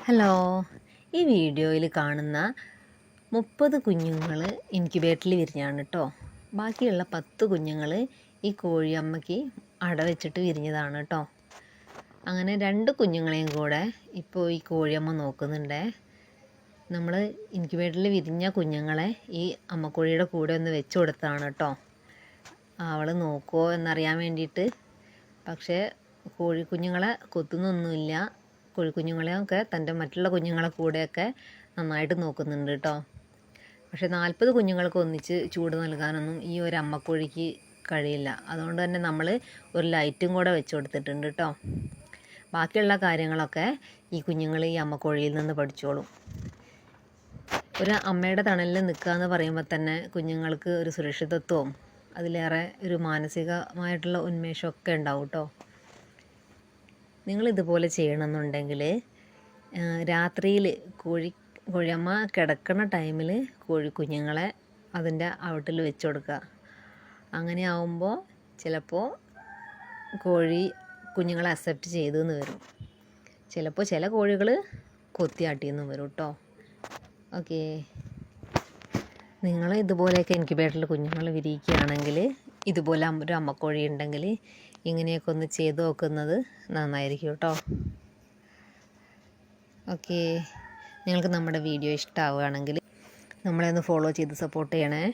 Hello, ഈ വീഡിയോയിൽ കാണുന്ന 30 കുഞ്ഞുങ്ങൾ ഇൻക്യുബേറ്ററിൽ വിരിഞ്ഞാണ് കേട്ടോ. ബാക്കിയുള്ള 10 കുഞ്ഞുങ്ങൾ ഈ കോഴിയമ്മയ്ക്ക് അടവെച്ചിട്ട് വിരിഞ്ഞതാണ് കേട്ടോ. അങ്ങനെ 2 കുഞ്ഞുങ്ങളെയും കൂടെ ഇപ്പോൾ ഈ കോഴിയമ്മ നോക്കുന്നുണ്ട്. നമ്മൾ ഇൻക്യുബേറ്ററിൽ വിരിഞ്ഞ കുഞ്ഞുങ്ങളെ ഈ അമ്മക്കോഴിയുടെ കൂടെ ഒന്ന് വെച്ച് കൊടുത്തതാണ് കേട്ടോ. അവൾ നോക്കുമോ എന്നറിയാൻ വേണ്ടിയിട്ട്. പക്ഷേ കോഴിക്കുഞ്ഞുങ്ങളെ കൊത്തുന്നൊന്നുമില്ല. കോഴിക്കുഞ്ഞുങ്ങളെയൊക്കെ തൻ്റെ മറ്റുള്ള കുഞ്ഞുങ്ങളെ കൂടെയൊക്കെ നന്നായിട്ട് നോക്കുന്നുണ്ട് കേട്ടോ. പക്ഷേ 40 കുഞ്ഞുങ്ങൾക്ക് ഒന്നിച്ച് ചൂട് നൽകാനൊന്നും ഈ ഒരു അമ്മക്കോഴിക്ക് കഴിയില്ല. അതുകൊണ്ട് തന്നെ നമ്മൾ ഒരു ലൈറ്റും കൂടെ വെച്ച് കൊടുത്തിട്ടുണ്ട് കേട്ടോ. ബാക്കിയുള്ള കാര്യങ്ങളൊക്കെ ഈ കുഞ്ഞുങ്ങൾ ഈ അമ്മക്കോഴിയിൽ നിന്ന് പഠിച്ചോളും. ഒരു അമ്മയുടെ തണലിൽ നിൽക്കുക എന്ന് പറയുമ്പോൾ തന്നെ കുഞ്ഞുങ്ങൾക്ക് ഒരു സുരക്ഷിതത്വവും അതിലേറെ ഒരു മാനസികമായിട്ടുള്ള ഉന്മേഷമൊക്കെ ഉണ്ടാവും കേട്ടോ. നിങ്ങളിതുപോലെ ചെയ്യണമെന്നുണ്ടെങ്കിൽ രാത്രിയിൽ കോഴിയമ്മ കിടക്കുന്ന ടൈമിൽ കോഴിക്കുഞ്ഞുങ്ങളെ അതിൻ്റെ അവിട്ടിൽ വെച്ച് കൊടുക്കുക. അങ്ങനെ ആവുമ്പോൾ ചിലപ്പോൾ കോഴി കുഞ്ഞുങ്ങളെ അക്സെപ്റ്റ് ചെയ്തെന്ന് വരും. ചിലപ്പോൾ ചില കോഴികൾ കൊത്തിയാട്ടിയെന്നും വരും കേട്ടോ. ഓക്കേ, നിങ്ങൾ ഇതുപോലെയൊക്കെ ഇൻക്യുബേറ്ററിൽ കുഞ്ഞുങ്ങൾ വിരിയിക്കുകയാണെങ്കിൽ ഇതുപോലെ ഒരു അമ്മക്കോഴി ഉണ്ടെങ്കിൽ ഇങ്ങനെയൊക്കെ ഒന്ന് ചെയ്ത് നോക്കുന്നത് നന്നായിരിക്കും കേട്ടോ. ഓക്കേ, നിങ്ങൾക്ക് നമ്മുടെ വീഡിയോ ഇഷ്ടമാവുകയാണെങ്കിൽ നമ്മളെ ഒന്ന് ഫോളോ ചെയ്ത് സപ്പോർട്ട് ചെയ്യണേ.